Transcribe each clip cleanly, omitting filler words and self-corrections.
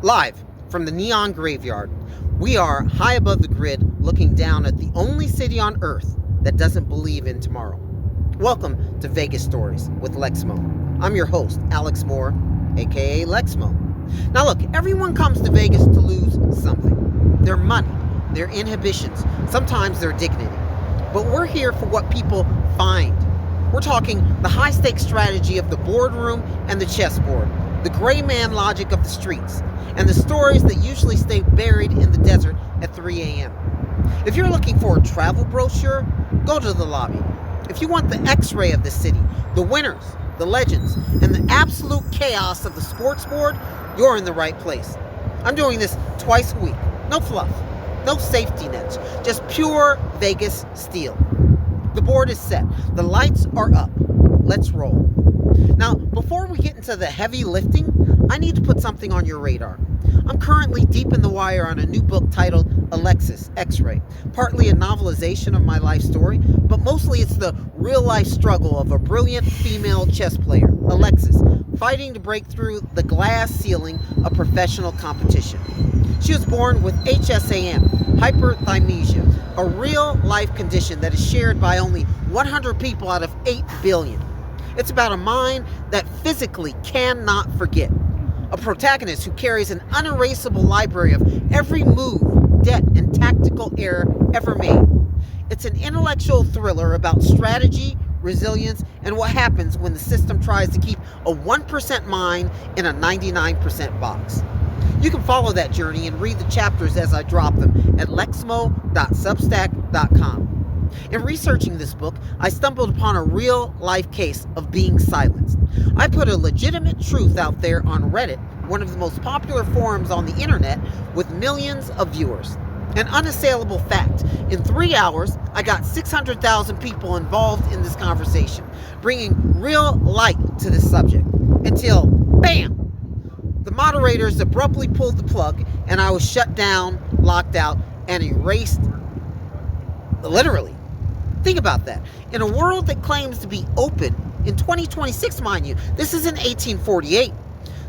Live from the Neon Graveyard, we are high above the grid looking down at the only city on Earth that doesn't believe in tomorrow. Welcome to Vegas Stories with Lexmo. I'm your host, Alex Moore, aka Lexmo. Now look, everyone comes to Vegas to lose something. Their money, their inhibitions, sometimes their dignity. But we're here for what people find. We're talking the high-stakes strategy of the boardroom and the chessboard, the gray man logic of the streets, and the stories that usually stay buried in the desert at 3 a.m. If you're looking for a travel brochure, go to the lobby. If you want the x-ray of the city, the winners, the legends, and the absolute chaos of the sports board, you're in the right place. I'm doing this twice a week. No fluff, no safety nets, just pure Vegas steel. The board is set. The lights are up. Let's roll. Now, before we get into the heavy lifting, I need to put something on your radar. I'm currently deep in the wire on a new book titled Alexis, X-Ray. Partly a novelization of my life story, but mostly it's the real-life struggle of a brilliant female chess player, Alexis, fighting to break through the glass ceiling of professional competition. She was born with HSAM, hyperthymesia, a real-life condition that is shared by only 100 people out of 8 billion. It's about a mind that physically cannot forget. A protagonist who carries an unerasable library of every move, debt, and tactical error ever made. It's an intellectual thriller about strategy, resilience, and what happens when the system tries to keep a 1% mind in a 99% box. You can follow that journey and read the chapters as I drop them at lexmo.substack.com. In researching this book, I stumbled upon a real-life case of being silenced. I put a legitimate truth out there on Reddit, one of the most popular forums on the internet, with millions of viewers. An unassailable fact. In 3 hours, I got 600,000 people involved in this conversation, bringing real light to this subject. Until, BAM! The moderators abruptly pulled the plug, and I was shut down, locked out, and erased. Literally. Think about that. In a world that claims to be open, in 2026, mind you, this isn't 1848.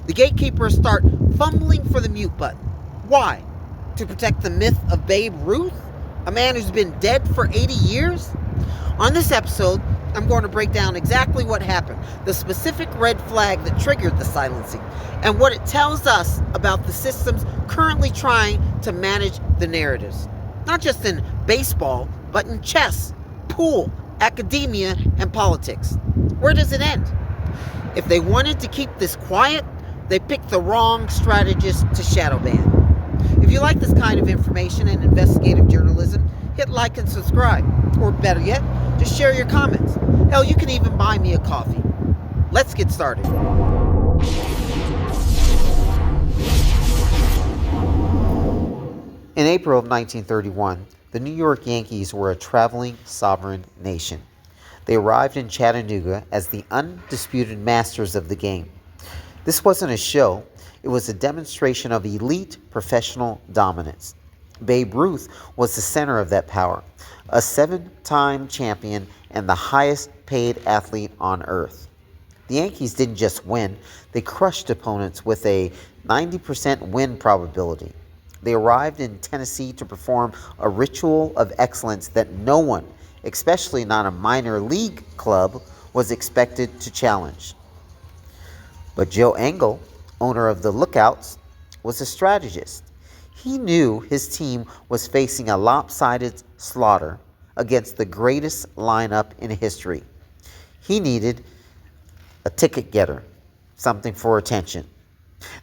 The gatekeepers start fumbling for the mute button. Why? To protect the myth of Babe Ruth? A man who's been dead for 80 years? On this episode, I'm going to break down exactly what happened, the specific red flag that triggered the silencing, and what it tells us about the systems currently trying to manage the narratives. Not just in baseball, but in chess, pool, academia, and politics. Where does it end? If they wanted to keep this quiet, they picked the wrong strategist to shadow ban. If you like this kind of information and investigative journalism, hit like and subscribe. Or better yet, just share your comments. Hell, you can even buy me a coffee. Let's get started. In April of 1931, the New York Yankees were a traveling sovereign nation. They arrived in Chattanooga as the undisputed masters of the game. This wasn't a show, it was a demonstration of elite professional dominance. Babe Ruth was the center of that power, a 7-time champion and the highest paid athlete on earth. The Yankees didn't just win, they crushed opponents with a 90% win probability. They arrived in Tennessee to perform a ritual of excellence that no one, especially not a minor league club, was expected to challenge. But Joe Engel, owner of the Lookouts, was a strategist. He knew his team was facing a lopsided slaughter against the greatest lineup in history. He needed a ticket getter, something for attention.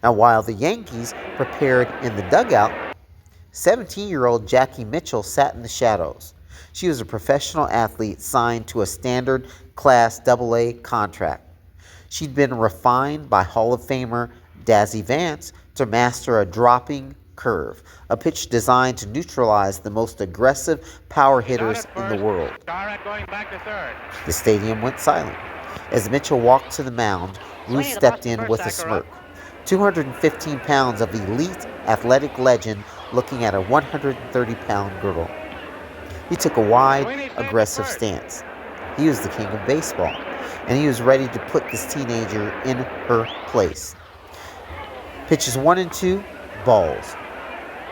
Now, while the Yankees prepared in the dugout, 17-year-old Jackie Mitchell sat in the shadows. She was a professional athlete signed to a standard class AA contract. She'd been refined by Hall of Famer Dazzy Vance to master a dropping curve, a pitch designed to neutralize the most aggressive power hitters in the world. The stadium went silent. As Mitchell walked to the mound, Ruth stepped in with a smirk. 215 pounds of elite athletic legend looking at a 130-pound girl. He took a wide, aggressive stance. He was the king of baseball, and he was ready to put this teenager in her place. Pitches 1 and 2, balls.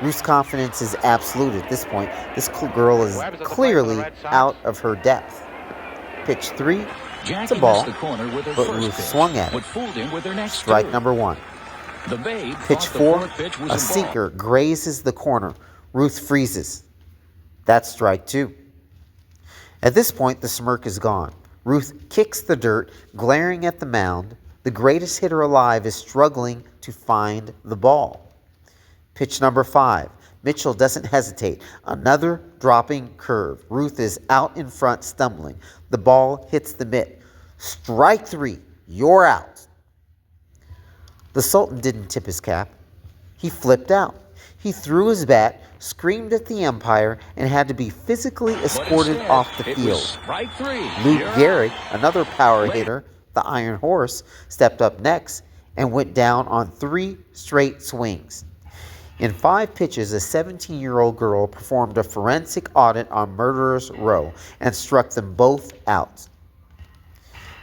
Ruth's confidence is absolute at this point. This girl is clearly out of her depth. Pitch 3, it's a ball, but Ruth swung at it. Strike number 1. Pitch 4, a sinker grazes the corner. Ruth freezes. That's strike 2. At this point, the smirk is gone. Ruth kicks the dirt, glaring at the mound. The greatest hitter alive is struggling to find the ball. Pitch number 5. Mitchell doesn't hesitate. Another dropping curve. Ruth is out in front, stumbling. The ball hits the mitt. Strike 3. You're out. The Sultan didn't tip his cap. He flipped out. He threw his bat, screamed at the umpire, and had to be physically escorted off the field. Luke Gehrig, another power hitter, the Iron Horse, stepped up next and went down on 3 straight swings. In 5 pitches, a 17-year-old girl performed a forensic audit on Murderers Row and struck them both out.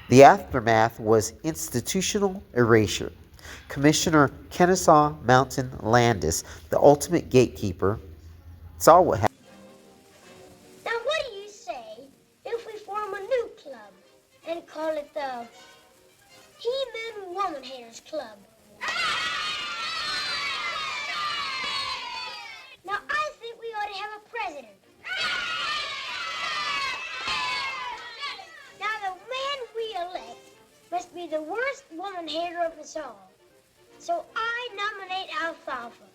The aftermath was institutional erasure. Commissioner Kennesaw Mountain Landis, the ultimate gatekeeper, saw what happened. Now what do you say if we form a new club and call it the He-Man Woman Haters Club? Now, I think we ought to have a president. Now, the man we elect must be the worst woman hater of us all. So I nominate Alfalfa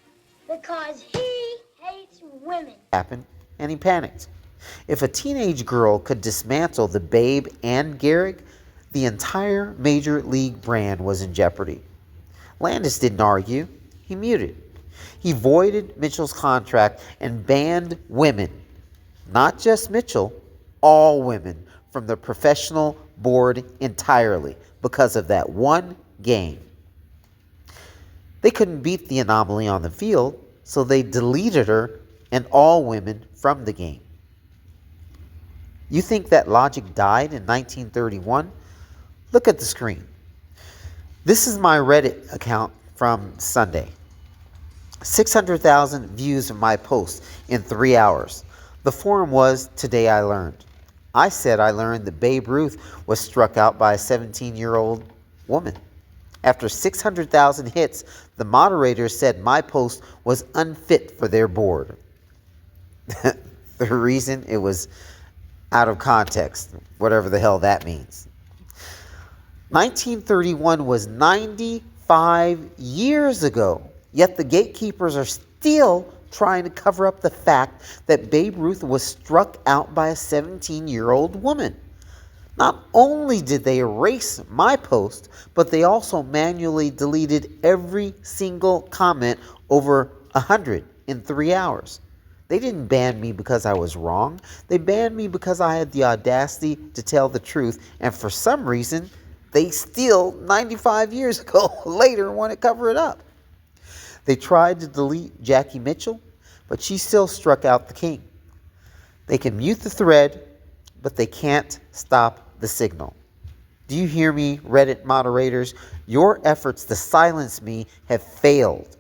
because he hates women. Happened, and he panicked. If a teenage girl could dismantle the Babe and Gehrig, the entire Major League brand was in jeopardy. Landis didn't argue. He muted. He voided Mitchell's contract and banned women, not just Mitchell, all women, from the professional board entirely because of that one game. They couldn't beat the anomaly on the field, so they deleted her and all women from the game. You think that logic died in 1931? Look at the screen. This is my Reddit account from Sunday. 600,000 views of my post in 3 hours. The forum was Today I Learned. I said I learned that Babe Ruth was struck out by a 17-year-old woman. After 600,000 hits, the moderators said my post was unfit for their board. The reason? It was out of context, whatever the hell that means. 1931 was 95 years ago. Yet the gatekeepers are still trying to cover up the fact that Babe Ruth was struck out by a 17-year-old woman. Not only did they erase my post, but they also manually deleted every single comment over 100 in 3 hours. They didn't ban me because I was wrong. They banned me because I had the audacity to tell the truth, and for some reason, they still, 95 years ago, later want to cover it up. They tried to delete Jackie Mitchell, but she still struck out the king. They can mute the thread, but they can't stop the signal. Do you hear me, Reddit moderators? Your efforts to silence me have failed.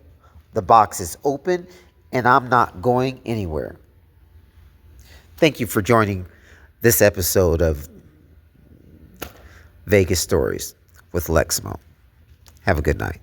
The box is open, and I'm not going anywhere. Thank you for joining this episode of Vegas Stories with Lexmo. Have a good night.